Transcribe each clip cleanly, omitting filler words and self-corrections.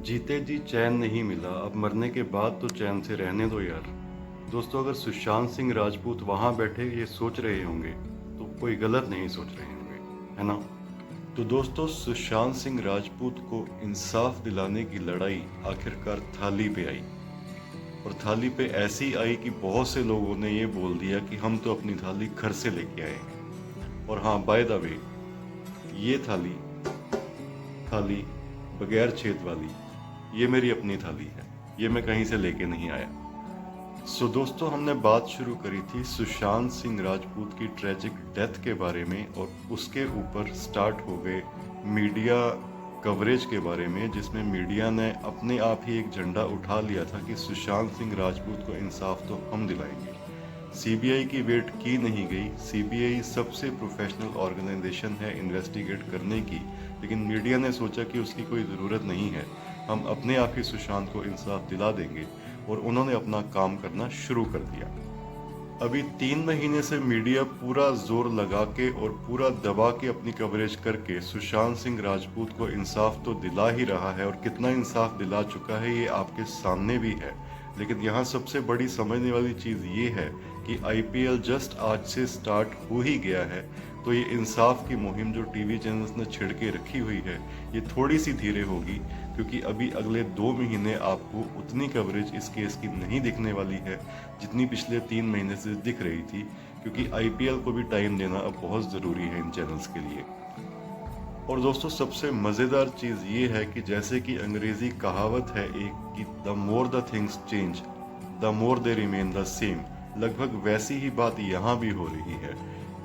जीते जी चैन नहीं मिला, अब मरने के बाद तो चैन से रहने दो यार। दोस्तों, अगर सुशांत सिंह राजपूत वहां बैठे ये सोच रहे होंगे तो कोई गलत नहीं सोच रहे होंगे, है ना। तो दोस्तों, सुशांत सिंह राजपूत को इंसाफ दिलाने की लड़ाई आखिरकार थाली पे आई। और थाली पे ऐसी आई कि बहुत से लोगों ने ये बोल दिया कि हम तो अपनी थाली घर से लेके आए हैं। और हाँ, बाय द वे, ये थाली थाली बगैर छेद वाली, ये मेरी अपनी थाली है, ये मैं कहीं से लेके नहीं आया। दोस्तों, हमने बात शुरू करी थी सुशांत सिंह राजपूत की ट्रेजिक डेथ के बारे में, और उसके ऊपर स्टार्ट हो गए मीडिया कवरेज के बारे में, जिसमें मीडिया ने अपने आप ही एक झंडा उठा लिया था कि सुशांत सिंह राजपूत को इंसाफ तो हम दिलाएंगे। सीबीआई की वेट की नहीं गई। सीबीआई सबसे प्रोफेशनल ऑर्गेनाइजेशन है इन्वेस्टिगेट करने की, लेकिन मीडिया ने सोचा कि उसकी कोई ज़रूरत नहीं है, हम अपने आप ही सुशांत को इंसाफ दिला देंगे, और उन्होंने अपना काम करना शुरू कर दिया। अभी 3 महीने से मीडिया पूरा जोर लगा के और पूरा दबा के अपनी कवरेज करके सुशांत सिंह राजपूत को इंसाफ तो दिला ही रहा है, और कितना इंसाफ दिला चुका है ये आपके सामने भी है। लेकिन यहाँ सबसे बड़ी समझने वाली चीज़ ये है कि आईपीएल जस्ट आज से स्टार्ट हो ही गया है, तो ये इंसाफ की मुहिम जो टीवी चैनल्स ने छिड़ के रखी हुई है, ये थोड़ी सी धीरे होगी, क्योंकि अभी अगले 2 महीने आपको उतनी कवरेज इस केस की नहीं दिखने वाली है जितनी पिछले 3 महीने से दिख रही थी, क्योंकि आईपीएल को भी टाइम देना अब बहुत ज़रूरी है इन चैनल्स के लिए। और दोस्तों, सबसे मज़ेदार चीज़ ये है कि जैसे कि अंग्रेज़ी कहावत है एक कि the more the things change the more they remain the same, लगभग वैसी ही बात यहाँ भी हो रही है।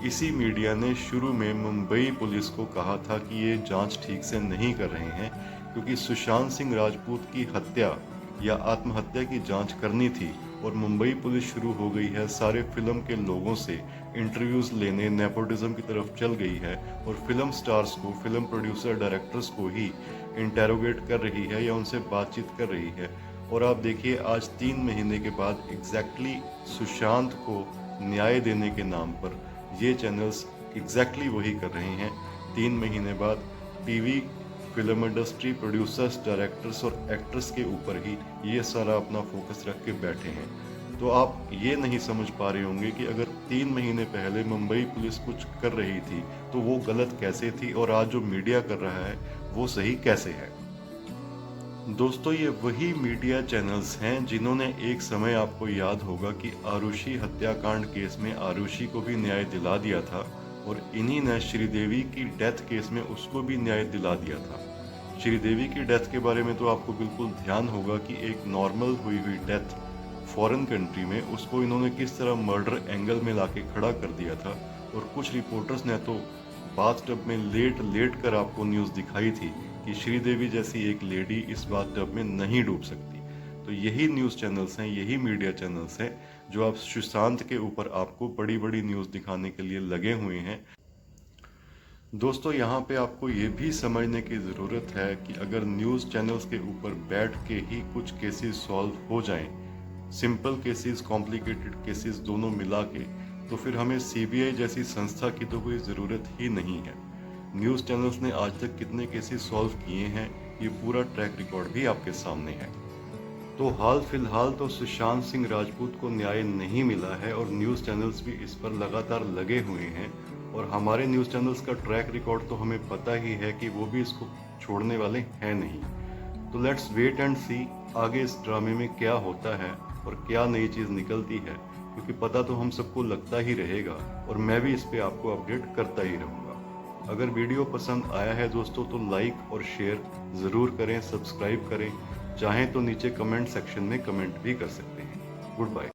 इसी मीडिया ने शुरू में मुंबई पुलिस को कहा था कि ये जांच ठीक से नहीं कर रहे हैं, क्योंकि सुशांत सिंह राजपूत की हत्या या आत्महत्या की जांच करनी थी, और मुंबई पुलिस शुरू हो गई है सारे फिल्म के लोगों से इंटरव्यूज़ लेने, नेपोटिज्म की तरफ चल गई है, और फिल्म स्टार्स को, फिल्म प्रोड्यूसर, डायरेक्टर्स को ही इंटेरोगेट कर रही है या उनसे बातचीत कर रही है। और आप देखिए, आज 3 महीने के बाद एग्जैक्टली सुशांत को न्याय देने के नाम पर ये चैनल्स एग्जैक्टली वही कर रहे हैं। 3 महीने बाद TV, film industry, producers, directors और एक्टर्स के ऊपर ही ये सारा अपना फोकस रख के बैठे हैं। तो आप ये नहीं समझ पा रहे होंगे कि अगर 3 महीने पहले मुंबई पुलिस कुछ कर रही थी तो वो गलत कैसे थी, और आज जो मीडिया कर रहा है वो सही कैसे है। दोस्तों, ये वही मीडिया चैनल्स हैं जिन्होंने एक समय, आपको याद होगा, कि आरुषि हत्याकांड केस में आरुषि को भी न्याय दिला दिया था, और इन्हीं ने श्रीदेवी की डेथ केस में उसको भी न्याय दिला दिया था। श्रीदेवी की डेथ के बारे में तो आपको बिल्कुल ध्यान होगा कि एक नॉर्मल हुई हुई डेथ फॉरेन कंट्री में उसको इन्होंने किस तरह मर्डर एंगल में लाके खड़ा कर दिया था, और कुछ रिपोर्टर्स ने तो बाथटब में लेट लेट कर आपको न्यूज़ दिखाई थी कि श्रीदेवी जैसी एक लेडी इस बाथटब में नहीं डूब सकती। तो यही न्यूज़ चैनल्स हैं, यही मीडिया चैनल्स हैं जो आप सुशांत के ऊपर आपको बड़ी बड़ी न्यूज़ दिखाने के लिए लगे हुए हैं। दोस्तों, यहाँ पे आपको ये भी समझने की ज़रूरत है कि अगर न्यूज़ चैनल्स के ऊपर बैठ के ही कुछ केसेस सॉल्व हो जाएं, सिंपल केसेस, कॉम्प्लिकेटेड केसेस दोनों मिला के, तो फिर हमें सीबीआई जैसी संस्था की तो कोई ज़रूरत ही नहीं है। न्यूज़ चैनल्स ने आज तक कितने केसेस सॉल्व किए हैं, ये पूरा ट्रैक रिकॉर्ड भी आपके सामने है। तो हाल फिलहाल तो सुशांत सिंह राजपूत को न्याय नहीं मिला है, और न्यूज़ चैनल्स भी इस पर लगातार लगे हुए हैं, और हमारे न्यूज़ चैनल्स का ट्रैक रिकॉर्ड तो हमें पता ही है कि वो भी इसको छोड़ने वाले हैं नहीं। तो लेट्स वेट एंड सी आगे इस ड्रामे में क्या होता है और क्या नई चीज़ निकलती है, क्योंकि पता तो हम सबको लगता ही रहेगा, और मैं भी इस पे आपको अपडेट करता ही रहूँगा। अगर वीडियो पसंद आया है दोस्तों तो लाइक और शेयर ज़रूर करें, सब्सक्राइब करें, चाहें तो नीचे कमेंट सेक्शन में कमेंट भी कर सकते हैं। Good bye.